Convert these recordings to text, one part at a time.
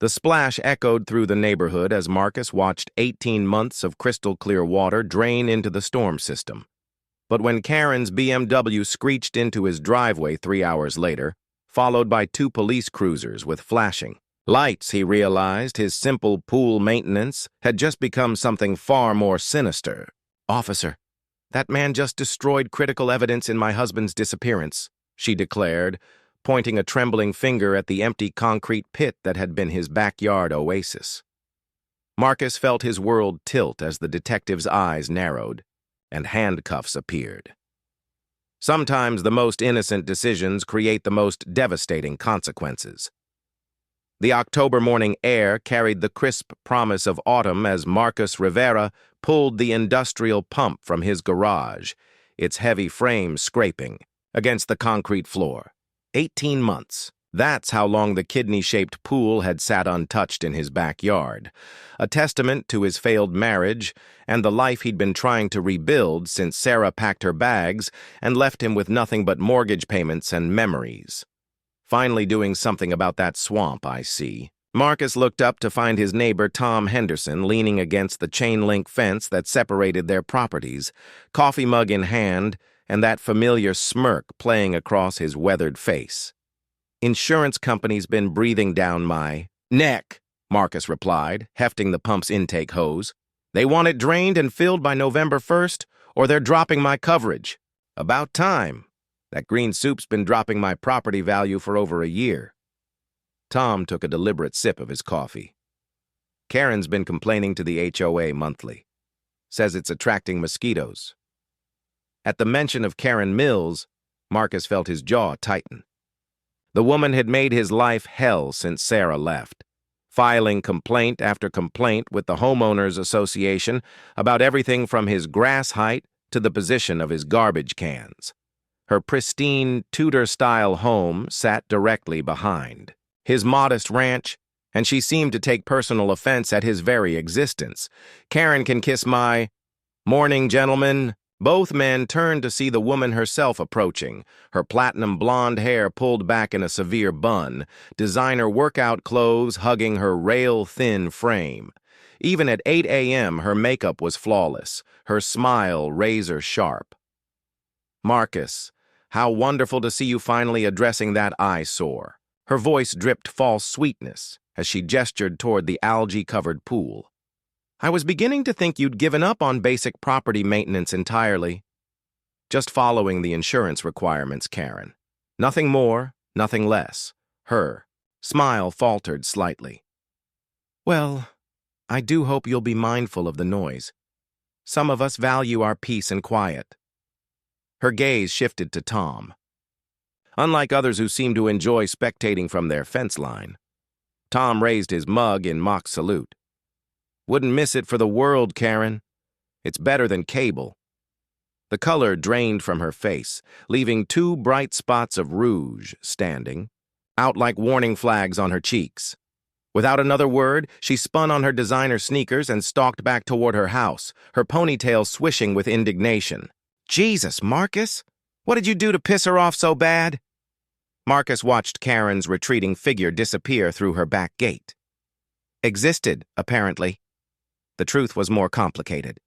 The splash echoed through the neighborhood as Marcus watched 18 months of crystal-clear water drain into the storm system. But when Karen's BMW screeched into his driveway 3 hours later, followed by 2 police cruisers with flashing lights, he realized his simple pool maintenance had just become something far more sinister. "Officer, that man just destroyed critical evidence in my husband's disappearance," she declared, pointing a trembling finger at the empty concrete pit that had been his backyard oasis. Marcus felt his world tilt as the detective's eyes narrowed, and handcuffs appeared. Sometimes the most innocent decisions create the most devastating consequences. The October morning air carried the crisp promise of autumn as Marcus Rivera pulled the industrial pump from his garage, its heavy frame scraping against the concrete floor. 18 months. That's how long the kidney-shaped pool had sat untouched in his backyard, a testament to his failed marriage and the life he'd been trying to rebuild since Sarah packed her bags and left him with nothing but mortgage payments and memories. Finally doing something about that swamp, I see. Marcus looked up to find his neighbor Tom Henderson leaning against the chain-link fence that separated their properties, coffee mug in hand, and that familiar smirk playing across his weathered face. "Insurance company's been breathing down my neck," Marcus replied, hefting the pump's intake hose. "They want it drained and filled by November 1st, or they're dropping my coverage. About time. That green soup's been dropping my property value for over a year." Tom took a deliberate sip of his coffee. "Karen's been complaining to the HOA monthly. Says it's attracting mosquitoes." At the mention of Karen Mills, Marcus felt his jaw tighten. The woman had made his life hell since Sarah left, filing complaint after complaint with the Homeowners Association about everything from his grass height to the position of his garbage cans. Her pristine Tudor-style home sat directly behind his modest ranch, and she seemed to take personal offense at his very existence. "Karen can kiss my morning, gentlemen." Both men turned to see the woman herself approaching, her platinum blonde hair pulled back in a severe bun, designer workout clothes hugging her rail-thin frame. Even at 8 a.m., her makeup was flawless, her smile razor-sharp. "Marcus, how wonderful to see you finally addressing that eyesore." Her voice dripped false sweetness as she gestured toward the algae-covered pool. "I was beginning to think you'd given up on basic property maintenance entirely." "Just following the insurance requirements, Karen. Nothing more, nothing less." Her smile faltered slightly. "Well, I do hope you'll be mindful of the noise. Some of us value our peace and quiet." Her gaze shifted to Tom. Unlike others who seemed to enjoy spectating from their fence line, Tom raised his mug in mock salute. "Wouldn't miss it for the world, Karen. It's better than cable." The color drained from her face, leaving 2 bright spots of rouge standing out like warning flags on her cheeks. Without another word, she spun on her designer sneakers and stalked back toward her house, her ponytail swishing with indignation. "Jesus, Marcus! What did you do to piss her off so bad?" Marcus watched Karen's retreating figure disappear through her back gate. Existed, apparently. The truth was more complicated.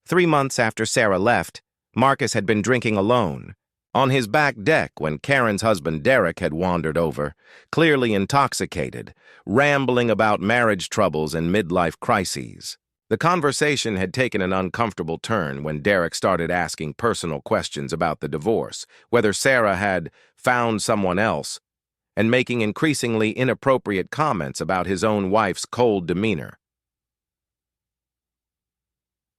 3 months after Sarah left, Marcus had been drinking alone, on his back deck when Karen's husband Derek had wandered over, clearly intoxicated, rambling about marriage troubles and midlife crises. The conversation had taken an uncomfortable turn when Derek started asking personal questions about the divorce, whether Sarah had found someone else, and making increasingly inappropriate comments about his own wife's cold demeanor.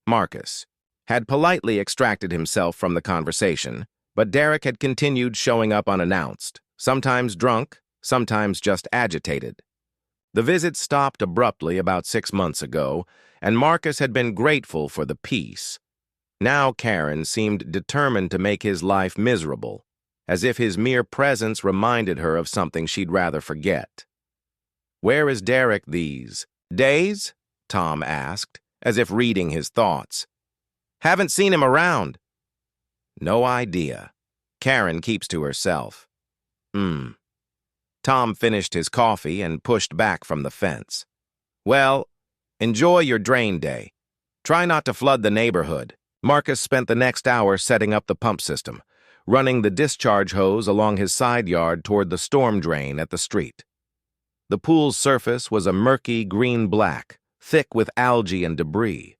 Marcus had politely extracted himself from the conversation, but Derek had continued showing up unannounced, sometimes drunk, sometimes just agitated. The visit stopped abruptly about 6 months ago, and Marcus had been grateful for the peace. Now Karen seemed determined to make his life miserable, as if his mere presence reminded her of something she'd rather forget. "Where is Derek these days?" Tom asked, as if reading his thoughts. "Haven't seen him around." "No idea. Karen keeps to herself." Tom finished his coffee and pushed back from the fence. Well, enjoy your drain day. Try not to flood the neighborhood. Marcus spent the next hour setting up the pump system, running the discharge hose along his side yard toward the storm drain at the street. The pool's surface was a murky green-black, thick with algae and debris.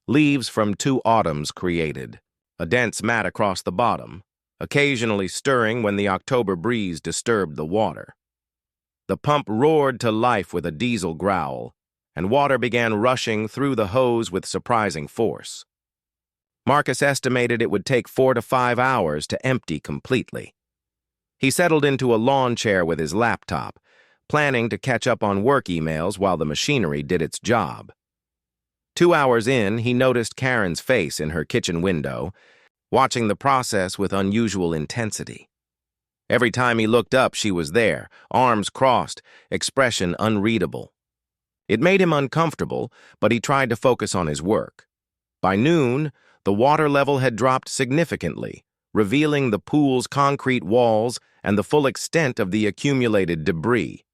Leaves from 2 autumns created a dense mat across the bottom, occasionally stirring when the October breeze disturbed the water. The pump roared to life with a diesel growl, and water began rushing through the hose with surprising force. Marcus estimated it would take 4 to 5 hours to empty completely. He settled into a lawn chair with his laptop, planning to catch up on work emails while the machinery did its job. 2 hours in, he noticed Karen's face in her kitchen window, watching the process with unusual intensity. Every time he looked up, she was there, arms crossed, expression unreadable. It made him uncomfortable, but he tried to focus on his work. By noon, the water level had dropped significantly, revealing the pool's concrete walls and the full extent of the accumulated debris.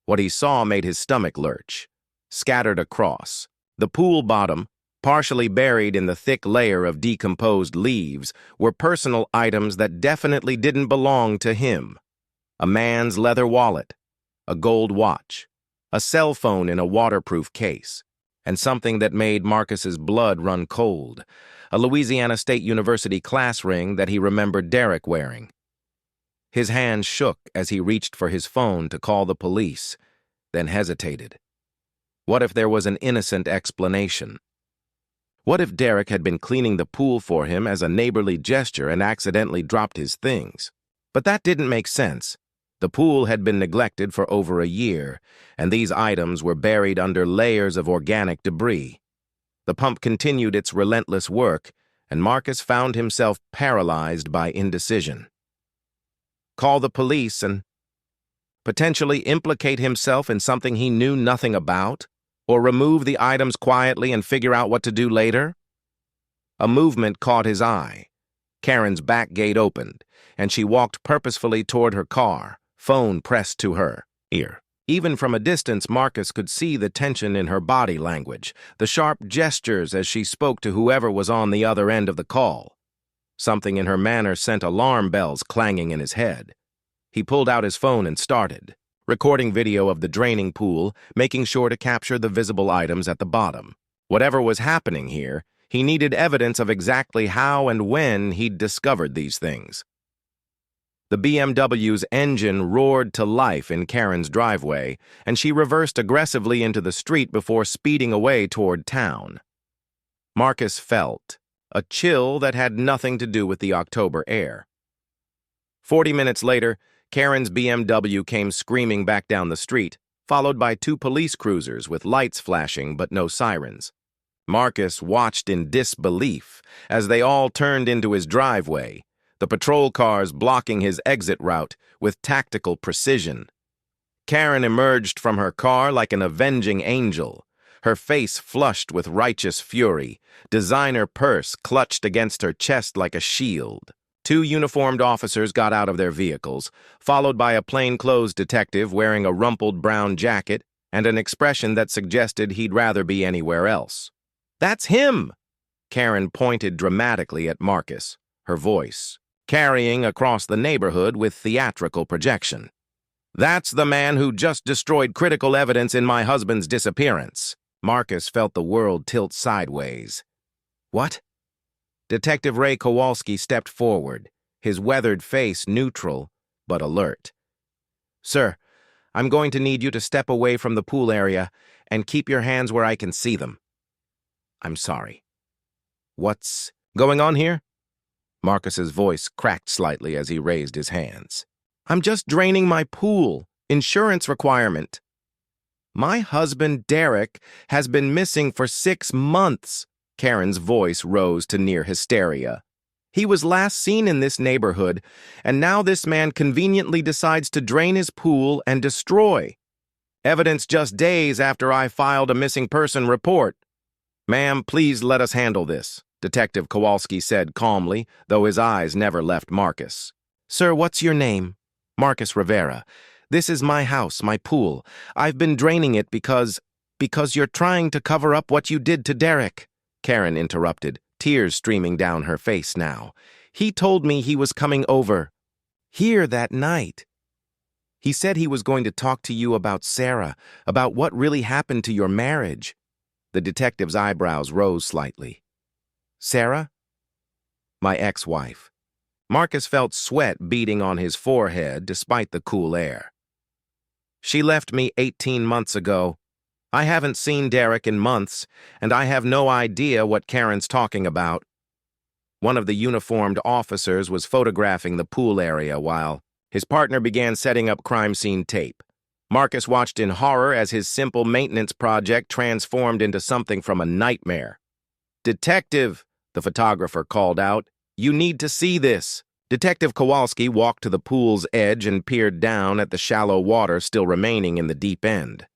What he saw made his stomach lurch. Scattered across the pool bottom, partially buried in the thick layer of decomposed leaves, were personal items that definitely didn't belong to him. A man's leather wallet, a gold watch, a cell phone in a waterproof case, and something that made Marcus's blood run cold, a Louisiana State University class ring that he remembered Derek wearing. His hand shook as he reached for his phone to call the police, then hesitated. What if there was an innocent explanation? What if Derek had been cleaning the pool for him as a neighborly gesture and accidentally dropped his things? But that didn't make sense. The pool had been neglected for over a year, and these items were buried under layers of organic debris. The pump continued its relentless work, and Marcus found himself paralyzed by indecision. Call the police and potentially implicate himself in something he knew nothing about? Or remove the items quietly and figure out what to do later? A movement caught his eye. Karen's back gate opened, and she walked purposefully toward her car, phone pressed to her ear. Even from a distance, Marcus could see the tension in her body language, the sharp gestures as she spoke to whoever was on the other end of the call. Something in her manner sent alarm bells clanging in his head. He pulled out his phone and started, recording video of the draining pool, making sure to capture the visible items at the bottom. Whatever was happening here, he needed evidence of exactly how and when he'd discovered these things. The BMW's engine roared to life in Karen's driveway, and she reversed aggressively into the street before speeding away toward town. Marcus felt a chill that had nothing to do with the October air. 40 minutes later, Karen's BMW came screaming back down the street, followed by 2 police cruisers with lights flashing but no sirens. Marcus watched in disbelief as they all turned into his driveway, the patrol cars blocking his exit route with tactical precision. Karen emerged from her car like an avenging angel, her face flushed with righteous fury, designer purse clutched against her chest like a shield. 2 uniformed officers got out of their vehicles, followed by a plainclothes detective wearing a rumpled brown jacket and an expression that suggested he'd rather be anywhere else. "That's him!" Karen pointed dramatically at Marcus, her voice carrying across the neighborhood with theatrical projection. "That's the man who just destroyed critical evidence in my husband's disappearance." Marcus felt the world tilt sideways. "What?" Detective Ray Kowalski stepped forward, his weathered face neutral but alert. "Sir, I'm going to need you to step away from the pool area and keep your hands where I can see them." "I'm sorry." "What's going on here?" Marcus's voice cracked slightly as he raised his hands. "I'm just draining my pool. Insurance requirement." "My husband, Derek, has been missing for 6 months." Karen's voice rose to near hysteria. "He was last seen in this neighborhood, and now this man conveniently decides to drain his pool and destroy evidence just days after I filed a missing person report." "Ma'am, please let us handle this," Detective Kowalski said calmly, though his eyes never left Marcus. "Sir, what's your name?" "Marcus Rivera. This is my house, my pool. I've been draining it because you're trying to cover up what you did to Derek," Karen interrupted, tears streaming down her face now. "He told me he was coming over here that night. He said he was going to talk to you about Sarah, about what really happened to your marriage." The detective's eyebrows rose slightly. "Sarah?" "My ex-wife." Marcus felt sweat beading on his forehead despite the cool air. "She left me 18 months ago. I haven't seen Derek in months, and I have no idea what Karen's talking about." One of the uniformed officers was photographing the pool area while his partner began setting up crime scene tape. Marcus watched in horror as his simple maintenance project transformed into something from a nightmare. "Detective," the photographer called out, "you need to see this." Detective Kowalski walked to the pool's edge and peered down at the shallow water still remaining in the deep end.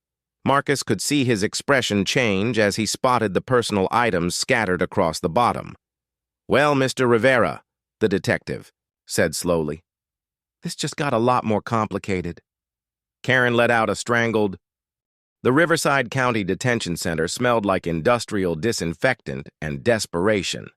Marcus could see his expression change as he spotted the personal items scattered across the bottom. "Well, Mr. Rivera," the detective said slowly, "this just got a lot more complicated." Karen let out a strangled. The Riverside County Detention Center smelled like industrial disinfectant and desperation.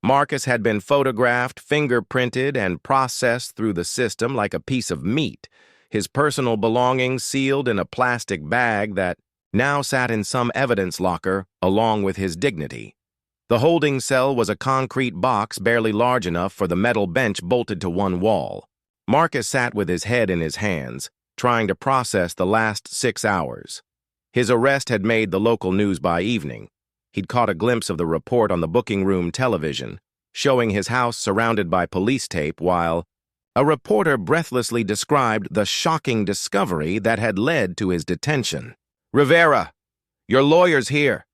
Marcus had been photographed, fingerprinted, and processed through the system like a piece of meat, his personal belongings sealed in a plastic bag that now sat in some evidence locker along with his dignity. The holding cell was a concrete box barely large enough for the metal bench bolted to one wall. Marcus sat with his head in his hands, trying to process the last 6 hours. His arrest had made the local news by evening. He'd caught a glimpse of the report on the booking room television, showing his house surrounded by police tape while a reporter breathlessly described the shocking discovery that had led to his detention. "Rivera, your lawyer's here."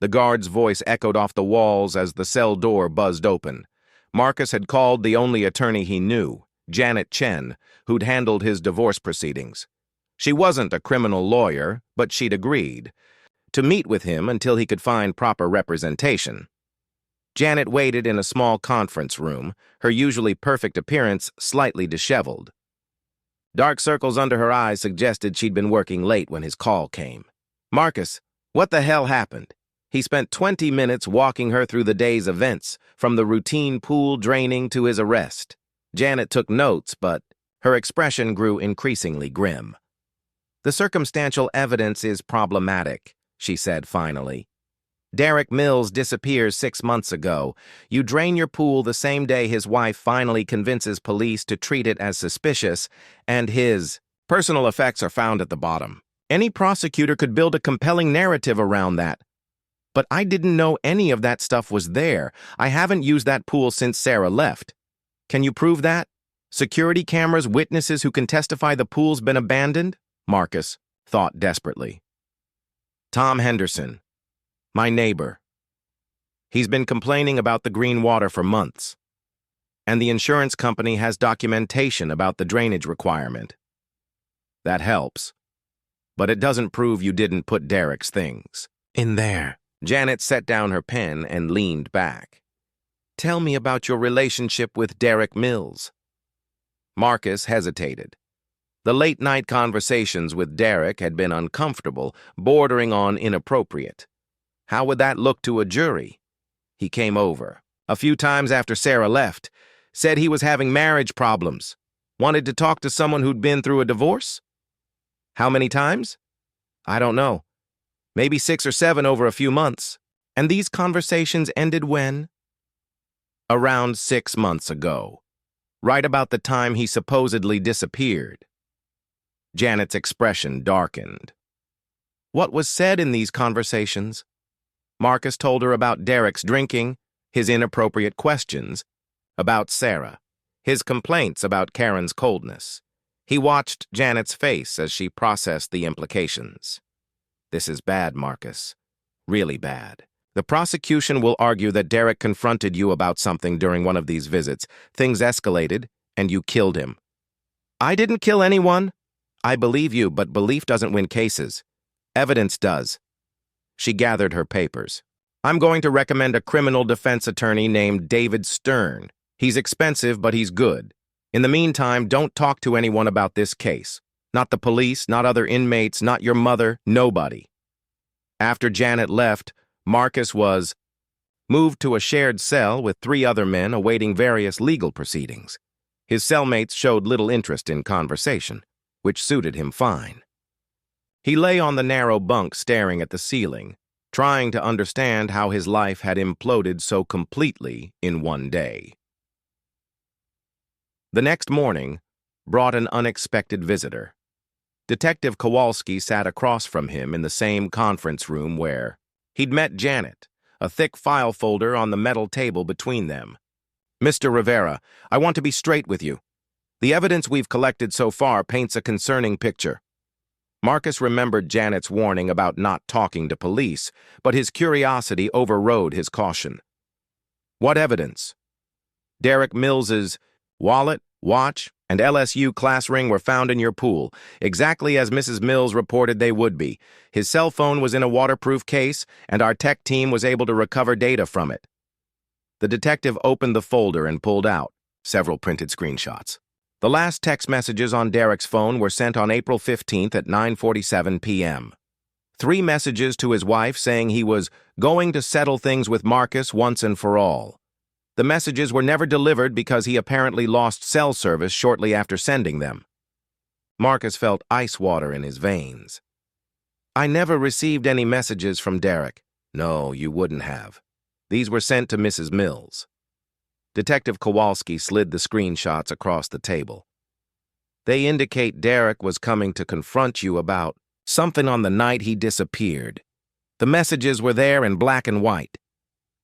The guard's voice echoed off the walls as the cell door buzzed open. Marcus had called the only attorney he knew, Janet Chen, who'd handled his divorce proceedings. She wasn't a criminal lawyer, but she'd agreed to meet with him until he could find proper representation. Janet waited in a small conference room, her usually perfect appearance slightly disheveled. Dark circles under her eyes suggested she'd been working late when his call came. "Marcus, what the hell happened?" He spent 20 minutes walking her through the day's events, from the routine pool draining to his arrest. Janet took notes, but her expression grew increasingly grim. "The circumstantial evidence is problematic," she said finally. "Derek Mills disappears 6 months ago. You drain your pool the same day his wife finally convinces police to treat it as suspicious, and his personal effects are found at the bottom. Any prosecutor could build a compelling narrative around that. But I didn't know any of that stuff was there. I haven't used that pool since Sarah left. Can you prove that? Security cameras, witnesses who can testify the pool's been abandoned?" Marcus thought desperately. "Tom Henderson, my neighbor. He's been complaining about the green water for months. And the insurance company has documentation about the drainage requirement. That helps. But it doesn't prove you didn't put Derek's things in there." Janet set down her pen and leaned back. "Tell me about your relationship with Derek Mills." Marcus hesitated. The late-night conversations with Derek had been uncomfortable, bordering on inappropriate. How would that look to a jury? He came over a few times after Sarah left, said he was having marriage problems, wanted to talk to someone who'd been through a divorce. How many times? I don't know. Maybe 6 or 7 over a few months. And these conversations ended when? Around 6 months ago, right about the time he supposedly disappeared. Janet's expression darkened. What was said in these conversations? Marcus told her about Derek's drinking, his inappropriate questions, about Sarah, his complaints about Karen's coldness. He watched Janet's face as she processed the implications. "This is bad, Marcus. Really bad. The prosecution will argue that Derek confronted you about something during one of these visits. Things escalated, and you killed him." "I didn't kill anyone." "I believe you, but belief doesn't win cases. Evidence does." She gathered her papers. "I'm going to recommend a criminal defense attorney named David Stern. He's expensive, but he's good. In the meantime, don't talk to anyone about this case. Not the police, not other inmates, not your mother, nobody. After Janet left, Marcus was moved to a shared cell with 3 other men awaiting various legal proceedings. His cellmates showed little interest in conversation, which suited him fine. He lay on the narrow bunk staring at the ceiling, trying to understand how his life had imploded so completely in one day. The next morning brought an unexpected visitor. Detective Kowalski sat across from him in the same conference room where he'd met Janet, a thick file folder on the metal table between them. "Mr. Rivera, I want to be straight with you. The evidence we've collected so far paints a concerning picture." Marcus remembered Janet's warning about not talking to police, but his curiosity overrode his caution. "What evidence?" "Derek Mills's wallet, watch, and LSU class ring were found in your pool, exactly as Mrs. Mills reported they would be. His cell phone was in a waterproof case, and our tech team was able to recover data from it." The detective opened the folder and pulled out several printed screenshots. The last text messages on Derek's phone were sent on April 15th at 9:47 p.m. 3 messages to his wife saying he was going to settle things with Marcus once and for all. The messages were never delivered because he apparently lost cell service shortly after sending them. Marcus felt ice water in his veins. "I never received any messages from Derek." "No, you wouldn't have. These were sent to Mrs. Mills." Detective Kowalski slid the screenshots across the table. "They indicate Derek was coming to confront you about something on the night he disappeared. The messages were there in black and white.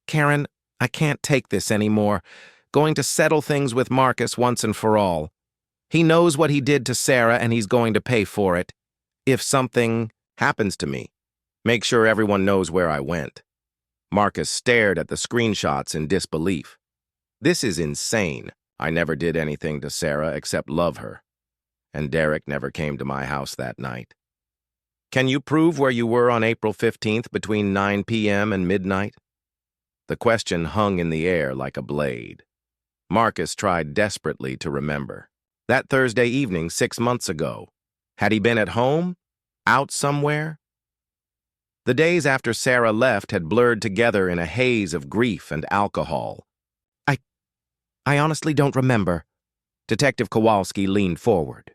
Karen, I can't take this anymore. Going to settle things with Marcus once and for all. He knows what he did to Sarah and he's going to pay for it. If something happens to me, make sure everyone knows where I went." Marcus stared at the screenshots in disbelief. "This is insane. I never did anything to Sarah except love her. And Derek never came to my house that night." "Can you prove where you were on April 15th between 9 p.m. and midnight?" The question hung in the air like a blade. Marcus tried desperately to remember. That Thursday evening 6 months ago. Had he been at home? Out somewhere? The days after Sarah left had blurred together in a haze of grief and alcohol. I honestly don't remember." Detective Kowalski leaned forward.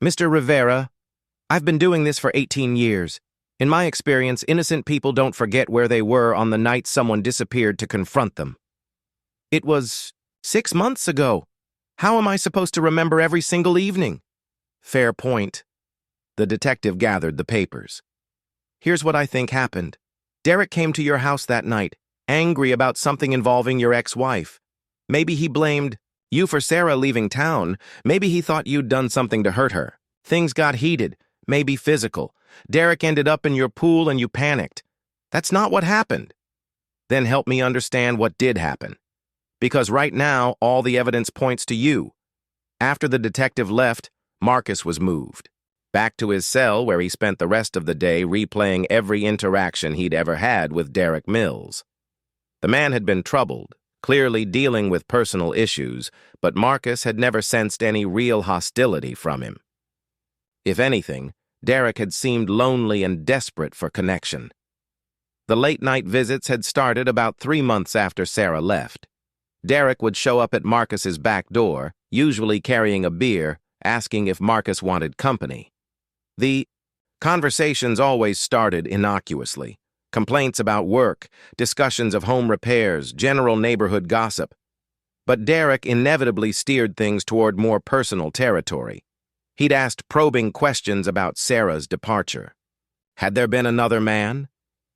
"Mr. Rivera, I've been doing this for 18 years. In my experience, innocent people don't forget where they were on the night someone disappeared to confront them." "It was 6 months ago. How am I supposed to remember every single evening?" "Fair point." The detective gathered the papers. "Here's what I think happened. Derek came to your house that night, angry about something involving your ex-wife. Maybe he blamed you for Sarah leaving town. Maybe he thought you'd done something to hurt her. Things got heated, maybe physical. Derek ended up in your pool and you panicked. That's not what happened." "Then help me understand what did happen. Because right now, all the evidence points to you." After the detective left, Marcus was moved. Back to his cell where he spent the rest of the day replaying every interaction he'd ever had with Derek Mills. The man had been troubled, clearly dealing with personal issues, but Marcus had never sensed any real hostility from him. If anything, Derek had seemed lonely and desperate for connection. The late-night visits had started about 3 months after Sarah left. Derek would show up at Marcus's back door, usually carrying a beer, asking if Marcus wanted company. The conversations always started innocuously. Complaints about work, discussions of home repairs, general neighborhood gossip. But Derek inevitably steered things toward more personal territory. He'd asked probing questions about Sarah's departure. Had there been another man?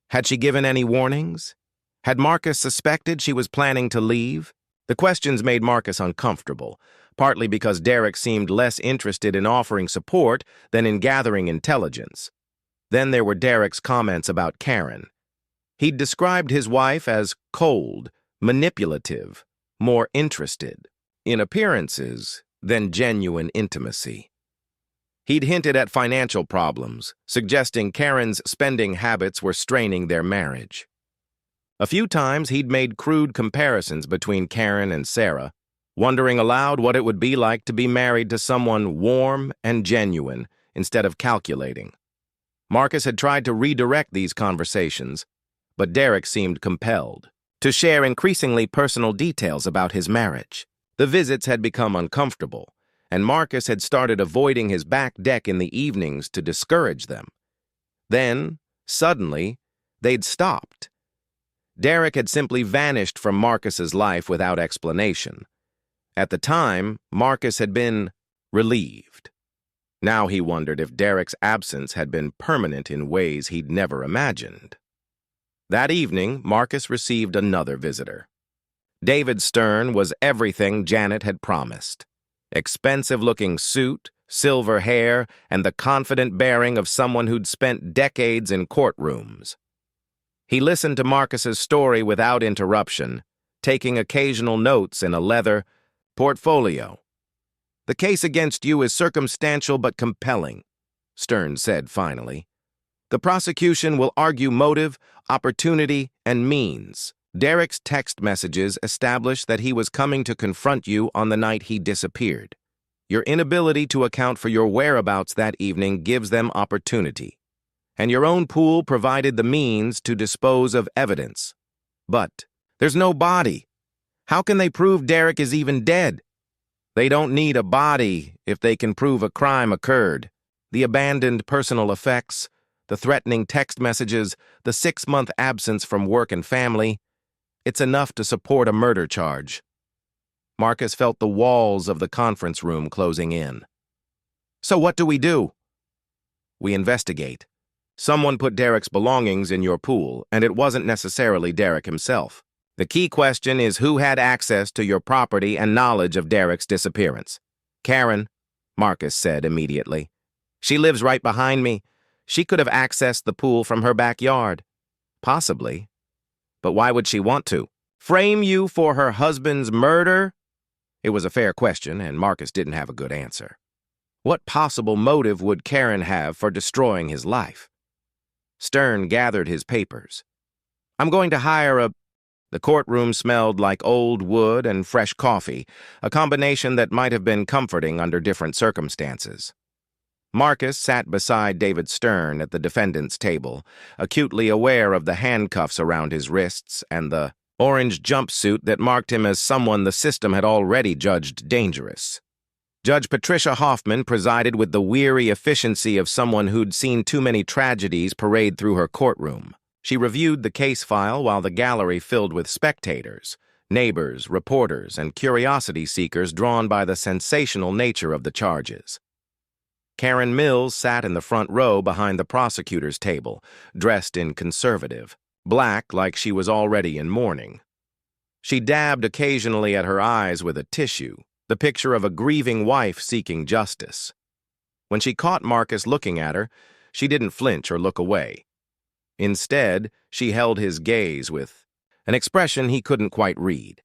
Had she given any warnings? Had Marcus suspected she was planning to leave? The questions made Marcus uncomfortable, partly because Derek seemed less interested in offering support than in gathering intelligence. Then there were Derek's comments about Karen. He'd described his wife as cold, manipulative, more interested in appearances than genuine intimacy. He'd hinted at financial problems, suggesting Karen's spending habits were straining their marriage. A few times he'd made crude comparisons between Karen and Sarah, wondering aloud what it would be like to be married to someone warm and genuine instead of calculating. Marcus had tried to redirect these conversations, but Derek seemed compelled to share increasingly personal details about his marriage. The visits had become uncomfortable, and Marcus had started avoiding his back deck in the evenings to discourage them. Then, suddenly, they'd stopped. Derek had simply vanished from Marcus's life without explanation. At the time, Marcus had been relieved. Now he wondered if Derek's absence had been permanent in ways he'd never imagined. That evening, Marcus received another visitor. David Stern was everything Janet had promised. Expensive-looking suit, silver hair, and the confident bearing of someone who'd spent decades in courtrooms. He listened to Marcus's story without interruption, taking occasional notes in a leather portfolio. "The case against you is circumstantial but compelling," Stern said finally. "The prosecution will argue motive, opportunity, and means." Derek's text messages established that he was coming to confront you on the night he disappeared. Your inability to account for your whereabouts that evening gives them opportunity, and your own pool provided the means to dispose of evidence. But there's no body. How can they prove Derek is even dead? They don't need a body if they can prove a crime occurred. The abandoned personal effects, the threatening text messages, the 6-month absence from work and family, it's enough to support a murder charge. Marcus felt the walls of the conference room closing in. "So what do we do?" "We investigate. Someone put Derek's belongings in your pool, and it wasn't necessarily Derek himself. The key question is who had access to your property and knowledge of Derek's disappearance." "Karen," Marcus said immediately. "She lives right behind me. She could have accessed the pool from her backyard." "Possibly. But why would she want to? Frame you for her husband's murder?" It was a fair question, and Marcus didn't have a good answer. What possible motive would Karen have for destroying his life? Stern gathered his papers. "I'm going to hire a—" The courtroom smelled like old wood and fresh coffee, a combination that might have been comforting under different circumstances. Marcus sat beside David Stern at the defendant's table, acutely aware of the handcuffs around his wrists and the orange jumpsuit that marked him as someone the system had already judged dangerous. Judge Patricia Hoffman presided with the weary efficiency of someone who'd seen too many tragedies parade through her courtroom. She reviewed the case file while the gallery filled with spectators, neighbors, reporters, and curiosity seekers drawn by the sensational nature of the charges. Karen Mills sat in the front row behind the prosecutor's table, dressed in conservative, black like she was already in mourning. She dabbed occasionally at her eyes with a tissue, the picture of a grieving wife seeking justice. When she caught Marcus looking at her, she didn't flinch or look away. Instead, she held his gaze with an expression he couldn't quite read.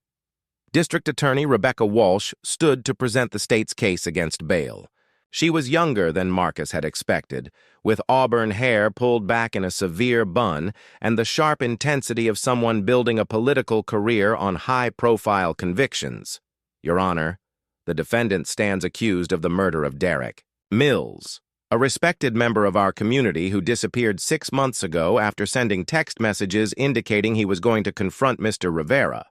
District Attorney Rebecca Walsh stood to present the state's case against bail. She was younger than Marcus had expected, with auburn hair pulled back in a severe bun and the sharp intensity of someone building a political career on high-profile convictions. "Your Honor, the defendant stands accused of the murder of Derek Mills, a respected member of our community who disappeared 6 months ago after sending text messages indicating he was going to confront Mr. Rivera.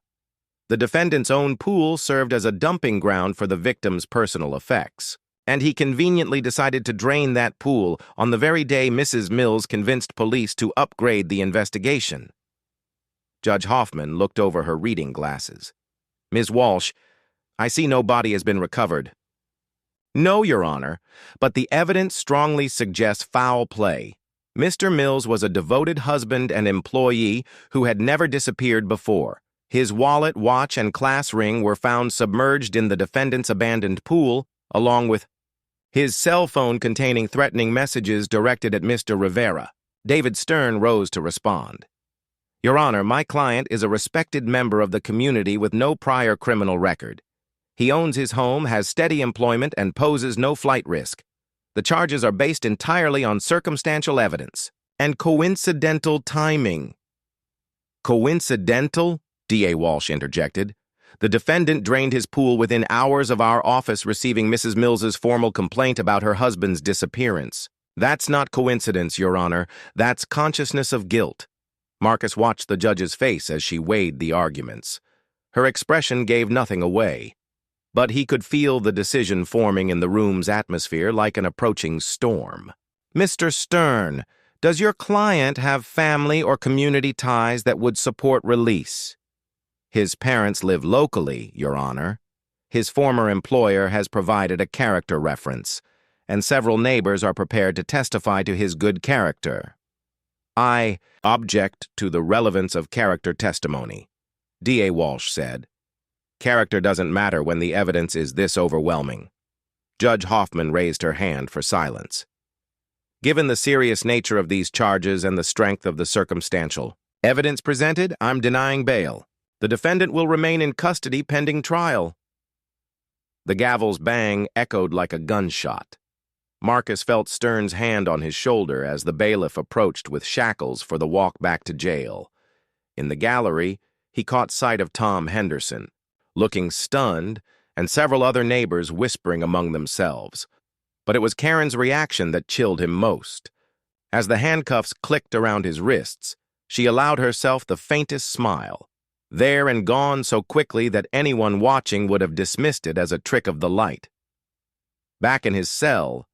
The defendant's own pool served as a dumping ground for the victim's personal effects, and he conveniently decided to drain that pool on the very day Mrs. Mills convinced police to upgrade the investigation." Judge Hoffman looked over her reading glasses. "Ms. Walsh, I see no body has been recovered." "No, Your Honor, but the evidence strongly suggests foul play. Mr. Mills was a devoted husband and employee who had never disappeared before. His wallet, watch, and class ring were found submerged in the defendant's abandoned pool, along with his cell phone containing threatening messages directed at Mr. Rivera." David Stern rose to respond. "Your Honor, my client is a respected member of the community with no prior criminal record. He owns his home, has steady employment, and poses no flight risk. The charges are based entirely on circumstantial evidence and coincidental timing." "Coincidental?" D.A. Walsh interjected. The defendant drained his pool within hours of our office receiving Mrs. Mills's formal complaint about her husband's disappearance. That's not coincidence, Your Honor. That's consciousness of guilt. Marcus watched the judge's face as she weighed the arguments. Her expression gave nothing away, but he could feel the decision forming in the room's atmosphere like an approaching storm. Mr. Stern, does your client have family or community ties that would support release? His parents live locally, Your Honor. His former employer has provided a character reference, and several neighbors are prepared to testify to his good character. I object to the relevance of character testimony, D.A. Walsh said. Character doesn't matter when the evidence is this overwhelming. Judge Hoffman raised her hand for silence. Given the serious nature of these charges and the strength of the circumstantial evidence presented, I'm denying bail. The defendant will remain in custody pending trial. The gavel's bang echoed like a gunshot. Marcus felt Stern's hand on his shoulder as the bailiff approached with shackles for the walk back to jail. In the gallery, he caught sight of Tom Henderson, looking stunned, and several other neighbors whispering among themselves. But it was Karen's reaction that chilled him most. As the handcuffs clicked around his wrists, she allowed herself the faintest smile, there and gone so quickly that anyone watching would have dismissed it as a trick of the light. Back in his cell,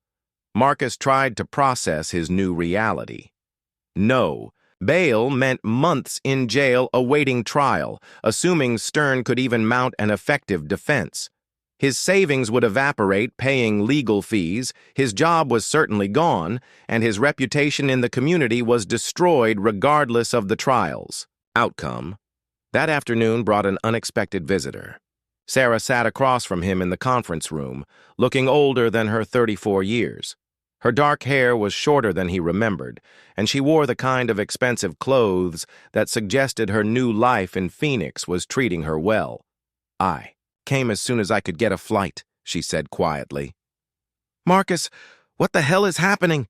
Marcus tried to process his new reality. No, bail meant months in jail awaiting trial, assuming Stern could even mount an effective defense. His savings would evaporate paying legal fees, his job was certainly gone, and his reputation in the community was destroyed regardless of the trial's outcome. That afternoon brought an unexpected visitor. Sarah sat across from him in the conference room, looking older than her 34 years. Her dark hair was shorter than he remembered, and she wore the kind of expensive clothes that suggested her new life in Phoenix was treating her well. I came as soon as I could get a flight, she said quietly. Marcus, what the hell is happening?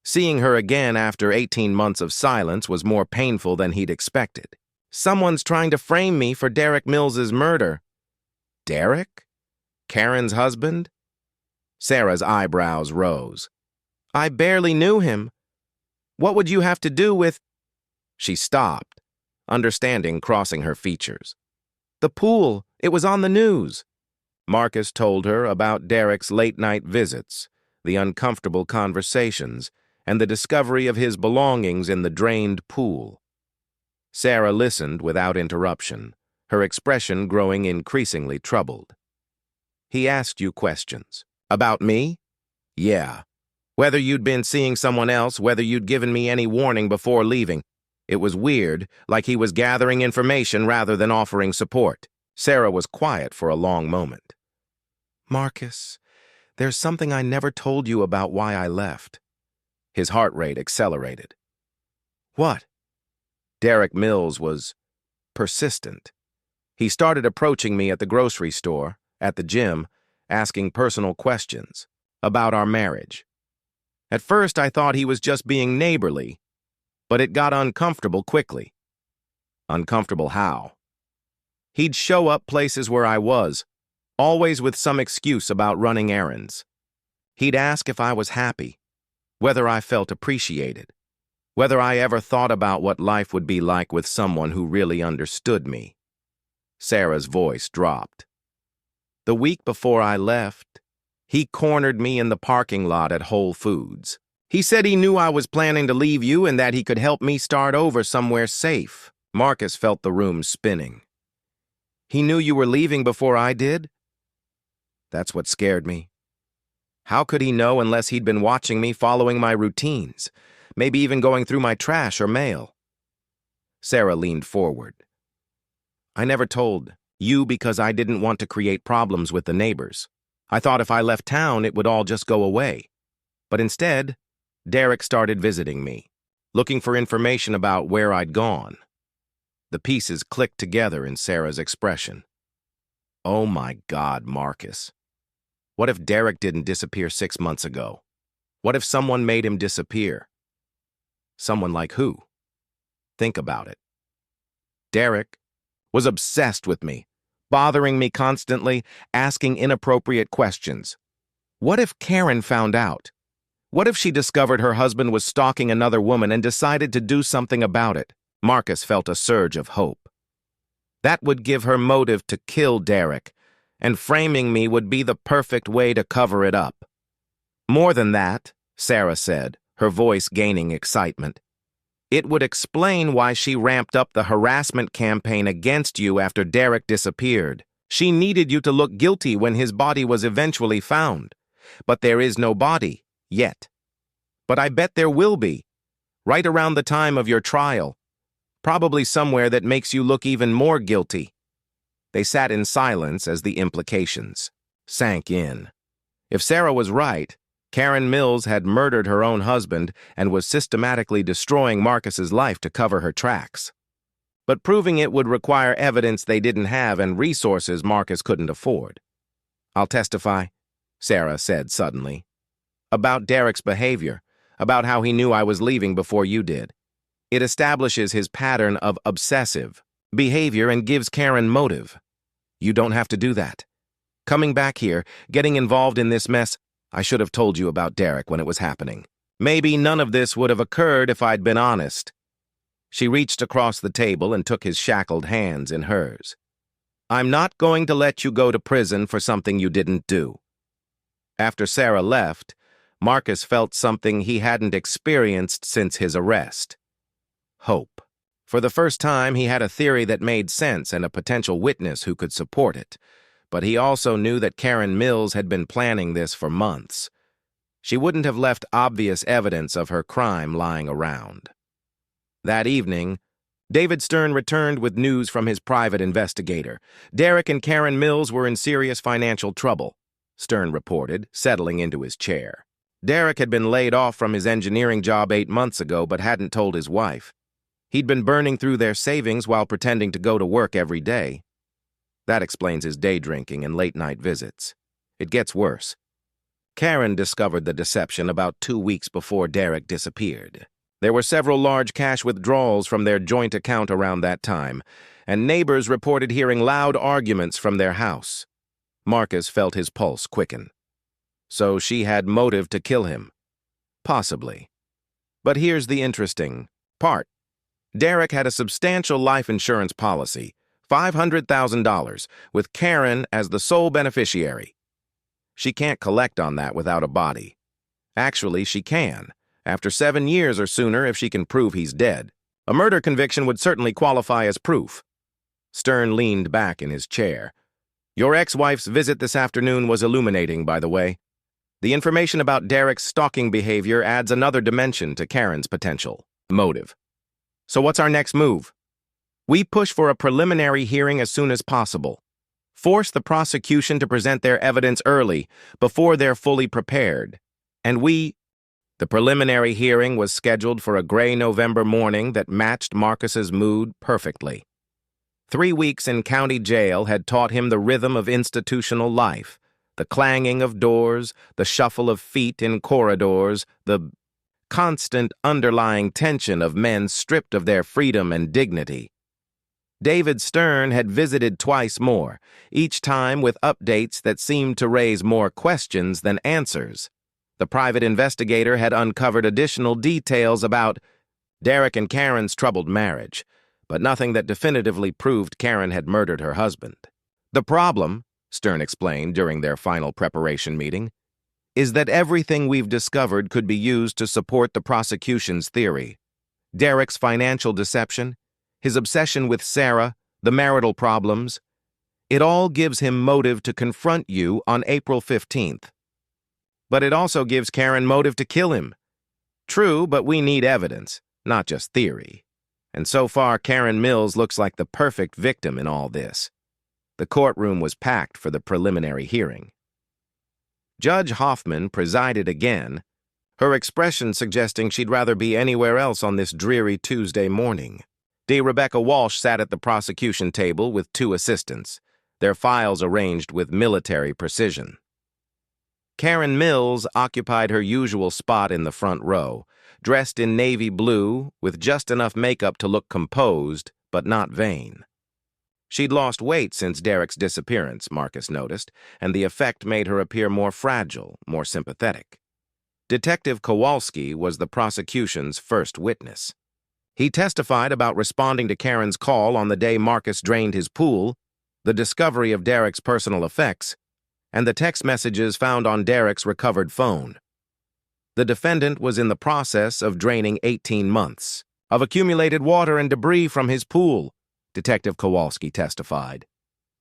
Seeing her again after 18 months of silence was more painful than he'd expected. Someone's trying to frame me for Derek Mills's murder. Derek? Karen's husband? Sarah's eyebrows rose. I barely knew him. What would you have to do with... She stopped, understanding crossing her features. The pool, it was on the news. Marcus told her about Derek's late-night visits, the uncomfortable conversations, and the discovery of his belongings in the drained pool. Sarah listened without interruption, her expression growing increasingly troubled. He asked you questions. About me? Yeah. Whether you'd been seeing someone else, whether you'd given me any warning before leaving. It was weird, like he was gathering information rather than offering support. Sarah was quiet for a long moment. Marcus, there's something I never told you about why I left. His heart rate accelerated. What? Derek Mills was persistent. He started approaching me at the grocery store, at the gym, asking personal questions about our marriage. At first, I thought he was just being neighborly, but it got uncomfortable quickly. Uncomfortable how? He'd show up places where I was, always with some excuse about running errands. He'd ask if I was happy, whether I felt appreciated, whether I ever thought about what life would be like with someone who really understood me. Sarah's voice dropped. The week before I left, he cornered me in the parking lot at Whole Foods. He said he knew I was planning to leave you and that he could help me start over somewhere safe. Marcus felt the room spinning. He knew you were leaving before I did? That's what scared me. How could he know unless he'd been watching me following my routines, maybe even going through my trash or mail? Sarah leaned forward. I never told you because I didn't want to create problems with the neighbors. I thought if I left town, it would all just go away. But instead, Derek started visiting me, looking for information about where I'd gone. The pieces clicked together in Sarah's expression. Oh my God, Marcus. What if Derek didn't disappear 6 months ago? What if someone made him disappear? Someone like who? Think about it. Derek was obsessed with me, bothering me constantly, asking inappropriate questions. What if Karen found out? What if she discovered her husband was stalking another woman and decided to do something about it? Marcus felt a surge of hope. That would give her motive to kill Derek, and framing me would be the perfect way to cover it up. More than that, Sarah said, her voice gaining excitement. It would explain why she ramped up the harassment campaign against you after Derek disappeared. She needed you to look guilty when his body was eventually found. But there is no body, yet. But I bet there will be, right around the time of your trial. Probably somewhere that makes you look even more guilty. They sat in silence as the implications sank in. If Sarah was right, Karen Mills had murdered her own husband and was systematically destroying Marcus's life to cover her tracks. But proving it would require evidence they didn't have and resources Marcus couldn't afford. I'll testify, Sarah said suddenly. About Derek's behavior, about how he knew I was leaving before you did. It establishes his pattern of obsessive behavior and gives Karen motive. You don't have to do that. Coming back here, getting involved in this mess, I should have told you about Derek when it was happening. Maybe none of this would have occurred if I'd been honest. She reached across the table and took his shackled hands in hers. I'm not going to let you go to prison for something you didn't do. After Sarah left, Marcus felt something he hadn't experienced since his arrest. Hope. For the first time, he had a theory that made sense and a potential witness who could support it. But he also knew that Karen Mills had been planning this for months. She wouldn't have left obvious evidence of her crime lying around. That evening, David Stern returned with news from his private investigator. Derek and Karen Mills were in serious financial trouble, Stern reported, settling into his chair. Derek had been laid off from his engineering job 8 months ago but hadn't told his wife. He'd been burning through their savings while pretending to go to work every day. That explains his day drinking and late-night visits. It gets worse. Karen discovered the deception about 2 weeks before Derek disappeared. There were several large cash withdrawals from their joint account around that time, and neighbors reported hearing loud arguments from their house. Marcus felt his pulse quicken. So she had motive to kill him. Possibly. But here's the interesting part. Derek had a substantial life insurance policy, $500,000, with Karen as the sole beneficiary. She can't collect on that without a body. Actually, she can, after 7 years or sooner if she can prove he's dead. A murder conviction would certainly qualify as proof. Stern leaned back in his chair. Your ex-wife's visit this afternoon was illuminating, by the way. The information about Derek's stalking behavior adds another dimension to Karen's potential motive. So what's our next move? We push for a preliminary hearing as soon as possible. Force the prosecution to present their evidence early, before they're fully prepared. And the preliminary hearing was scheduled for a gray November morning that matched Marcus's mood perfectly. 3 weeks in county jail had taught him the rhythm of institutional life, the clanging of doors, the shuffle of feet in corridors, the constant underlying tension of men stripped of their freedom and dignity. David Stern had visited twice more, each time with updates that seemed to raise more questions than answers. The private investigator had uncovered additional details about Derek and Karen's troubled marriage, but nothing that definitively proved Karen had murdered her husband. The problem, Stern explained during their final preparation meeting, is that everything we've discovered could be used to support the prosecution's theory. Derek's financial deception, his obsession with Sarah, the marital problems, it all gives him motive to confront you on April 15th. But it also gives Karen motive to kill him. True, but we need evidence, not just theory. And so far, Karen Mills looks like the perfect victim in all this. The courtroom was packed for the preliminary hearing. Judge Hoffman presided again, her expression suggesting she'd rather be anywhere else on this dreary Tuesday morning. Rebecca Walsh sat at the prosecution table with 2 assistants, their files arranged with military precision. Karen Mills occupied her usual spot in the front row, dressed in navy blue with just enough makeup to look composed but not vain. She'd lost weight since Derek's disappearance, Marcus noticed, and the effect made her appear more fragile, more sympathetic. Detective Kowalski was the prosecution's first witness. He testified about responding to Karen's call on the day Marcus drained his pool, the discovery of Derek's personal effects, and the text messages found on Derek's recovered phone. The defendant was in the process of draining 18 months of accumulated water and debris from his pool, Detective Kowalski testified.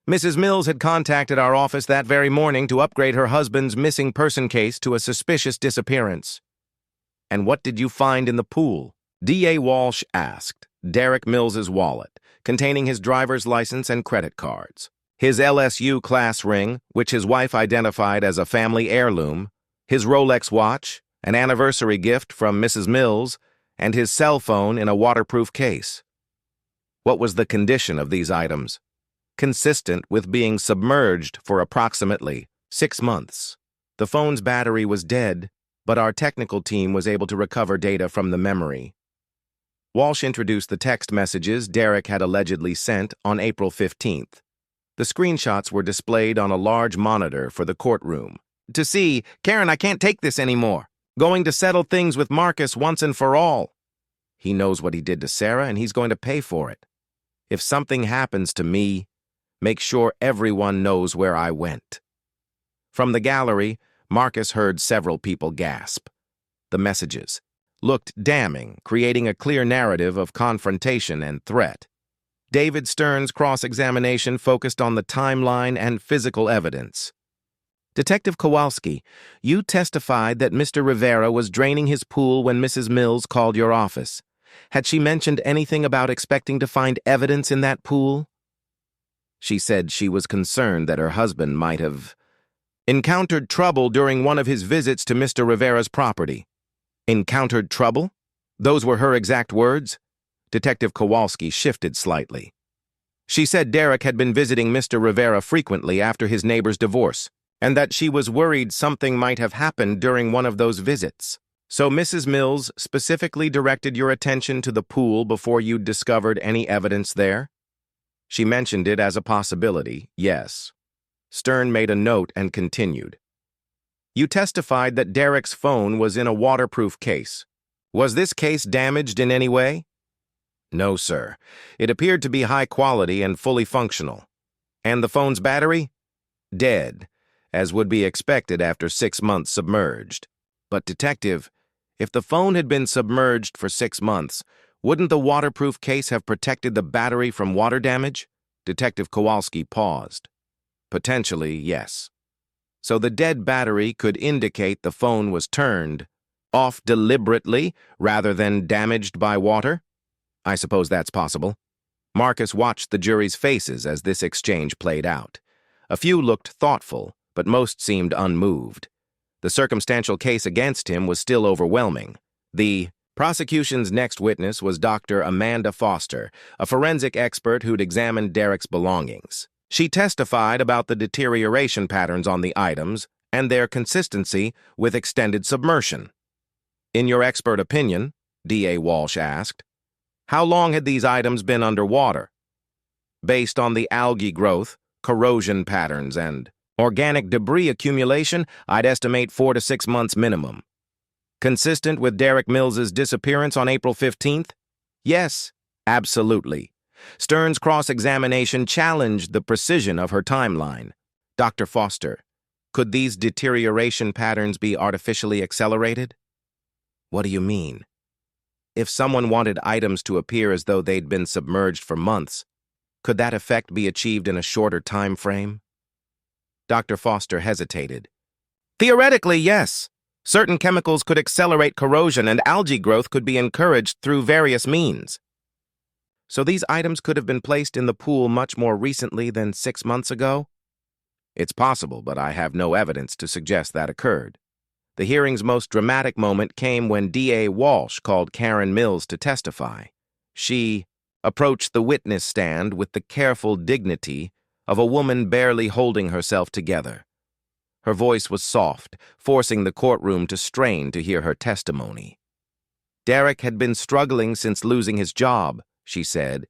Mrs. Mills had contacted our office that very morning to upgrade her husband's missing person case to a suspicious disappearance. And what did you find in the pool? D.A. Walsh asked. Derek Mills's wallet, containing his driver's license and credit cards, his LSU class ring, which his wife identified as a family heirloom, his Rolex watch, an anniversary gift from Mrs. Mills, and his cell phone in a waterproof case. What was the condition of these items? Consistent with being submerged for approximately 6 months. The phone's battery was dead, but our technical team was able to recover data from the memory. Walsh introduced the text messages Derek had allegedly sent on April 15th. The screenshots were displayed on a large monitor for the courtroom. To see, Karen, I can't take this anymore. Going to settle things with Marcus once and for all. He knows what he did to Sarah, and he's going to pay for it. If something happens to me, make sure everyone knows where I went. From the gallery, Marcus heard several people gasp. The messages looked damning, creating a clear narrative of confrontation and threat. David Stern's cross-examination focused on the timeline and physical evidence. Detective Kowalski, you testified that Mr. Rivera was draining his pool when Mrs. Mills called your office. Had she mentioned anything about expecting to find evidence in that pool? She said she was concerned that her husband might have encountered trouble during one of his visits to Mr. Rivera's property. Encountered trouble? Those were her exact words? Detective Kowalski shifted slightly. She said Derek had been visiting Mr. Rivera frequently after his neighbor's divorce, and that she was worried something might have happened during one of those visits. So Mrs. Mills specifically directed your attention to the pool before you discovered any evidence there? She mentioned it as a possibility, yes. Stern made a note and continued. You testified that Derek's phone was in a waterproof case. Was this case damaged in any way? No, sir. It appeared to be high quality and fully functional. And the phone's battery? Dead, as would be expected after 6 months submerged. But, Detective, if the phone had been submerged for 6 months, wouldn't the waterproof case have protected the battery from water damage? Detective Kowalski paused. Potentially, yes. So the dead battery could indicate the phone was turned off deliberately rather than damaged by water? I suppose that's possible. Marcus watched the jury's faces as this exchange played out. A few looked thoughtful, but most seemed unmoved. The circumstantial case against him was still overwhelming. The prosecution's next witness was Dr. Amanda Foster, a forensic expert who'd examined Derek's belongings. She testified about the deterioration patterns on the items and their consistency with extended submersion. In your expert opinion, D.A. Walsh asked, how long had these items been underwater? Based on the algae growth, corrosion patterns, and organic debris accumulation, I'd estimate 4 to 6 months minimum. Consistent with Derek Mills's disappearance on April 15th? Yes, absolutely. Stern's cross-examination challenged the precision of her timeline. Dr. Foster, could these deterioration patterns be artificially accelerated? What do you mean? If someone wanted items to appear as though they'd been submerged for months, could that effect be achieved in a shorter time frame? Dr. Foster hesitated. Theoretically, yes. Certain chemicals could accelerate corrosion and algae growth could be encouraged through various means. So these items could have been placed in the pool much more recently than 6 months ago? It's possible, but I have no evidence to suggest that occurred. The hearing's most dramatic moment came when D.A. Walsh called Karen Mills to testify. She approached the witness stand with the careful dignity of a woman barely holding herself together. Her voice was soft, forcing the courtroom to strain to hear her testimony. Derek had been struggling since losing his job, she said,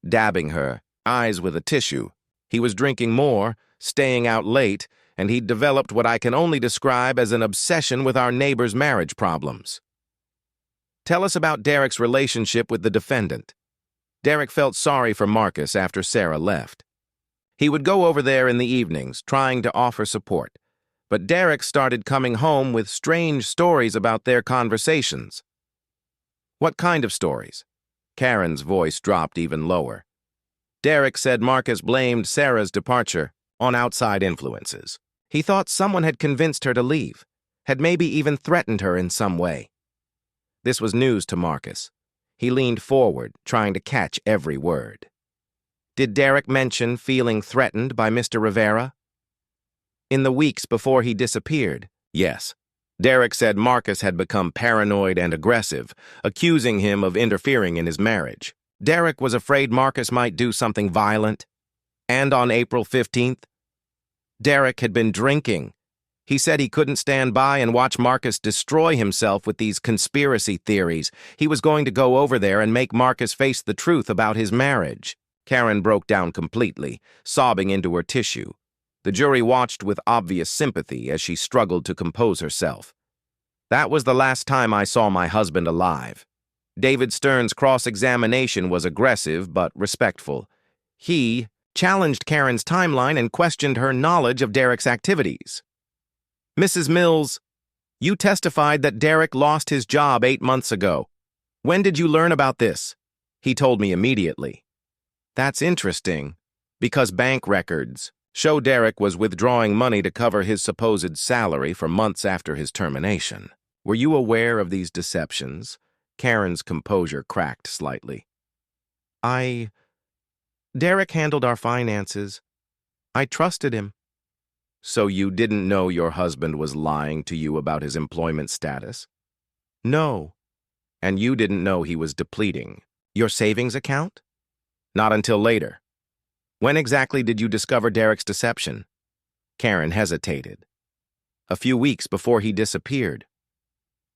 dabbing her eyes with a tissue. He was drinking more, staying out late, and he'd developed what I can only describe as an obsession with our neighbor's marriage problems. Tell us about Derek's relationship with the defendant. Derek felt sorry for Marcus after Sarah left. He would go over there in the evenings, trying to offer support. But Derek started coming home with strange stories about their conversations. What kind of stories? Karen's voice dropped even lower. Derek said Marcus blamed Sarah's departure on outside influences. He thought someone had convinced her to leave, had maybe even threatened her in some way. This was news to Marcus. He leaned forward, trying to catch every word. Did Derek mention feeling threatened by Mr. Rivera? In the weeks before he disappeared, yes. Derek said Marcus had become paranoid and aggressive, accusing him of interfering in his marriage. Derek was afraid Marcus might do something violent. And on April 15th, Derek had been drinking. He said he couldn't stand by and watch Marcus destroy himself with these conspiracy theories. He was going to go over there and make Marcus face the truth about his marriage. Karen broke down completely, sobbing into her tissue. The jury watched with obvious sympathy as she struggled to compose herself. That was the last time I saw my husband alive. David Stern's cross-examination was aggressive but respectful. He challenged Karen's timeline and questioned her knowledge of Derek's activities. Mrs. Mills, you testified that Derek lost his job 8 months ago. When did you learn about this? He told me immediately. That's interesting, because bank records show Derek was withdrawing money to cover his supposed salary for months after his termination. Were you aware of these deceptions? Karen's composure cracked slightly. Derek handled our finances. I trusted him. So you didn't know your husband was lying to you about his employment status? No. And you didn't know he was depleting your savings account? Not until later. When exactly did you discover Derek's deception? Karen hesitated. A few weeks before he disappeared.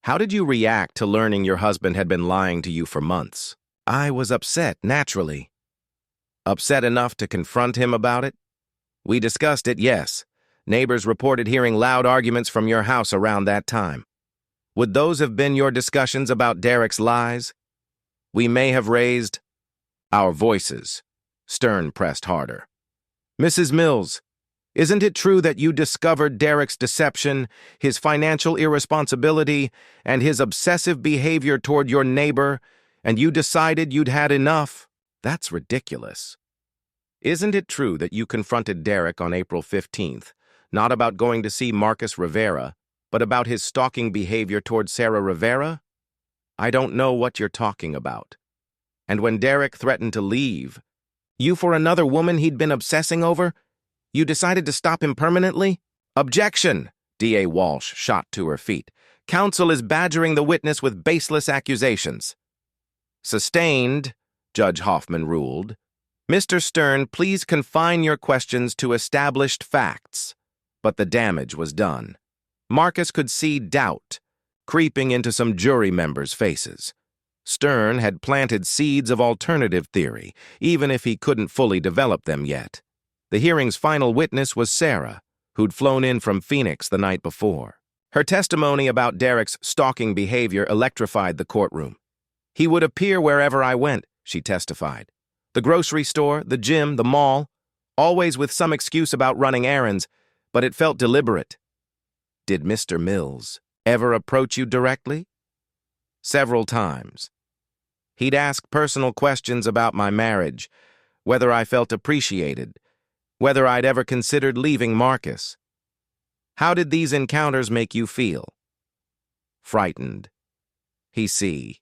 How did you react to learning your husband had been lying to you for months? I was upset, naturally. Upset enough to confront him about it? We discussed it, yes. Neighbors reported hearing loud arguments from your house around that time. Would those have been your discussions about Derek's lies? We may have raised our voices. Stern pressed harder. Mrs. Mills, isn't it true that you discovered Derek's deception, his financial irresponsibility, and his obsessive behavior toward your neighbor, and you decided you'd had enough? That's ridiculous. Isn't it true that you confronted Derek on April 15th, not about going to see Marcus Rivera, but about his stalking behavior toward Sarah Rivera? I don't know what you're talking about. And when Derek threatened to leave, you for another woman he'd been obsessing over, you decided to stop him permanently? Objection! D.A. Walsh shot to her feet. Counsel is badgering the witness with baseless accusations. Sustained, Judge Hoffman ruled. Mr. Stern, please confine your questions to established facts. But the damage was done. Marcus could see doubt creeping into some jury members' faces. Stern had planted seeds of alternative theory, even if he couldn't fully develop them yet. The hearing's final witness was Sarah, who'd flown in from Phoenix the night before. Her testimony about Derek's stalking behavior electrified the courtroom. He would appear wherever I went, she testified. The grocery store, the gym, the mall, always with some excuse about running errands, but it felt deliberate. Did Mr. Mills ever approach you directly? Several times. He'd ask personal questions about my marriage, whether I felt appreciated, whether I'd ever considered leaving Marcus. How did these encounters make you feel? Frightened. He see.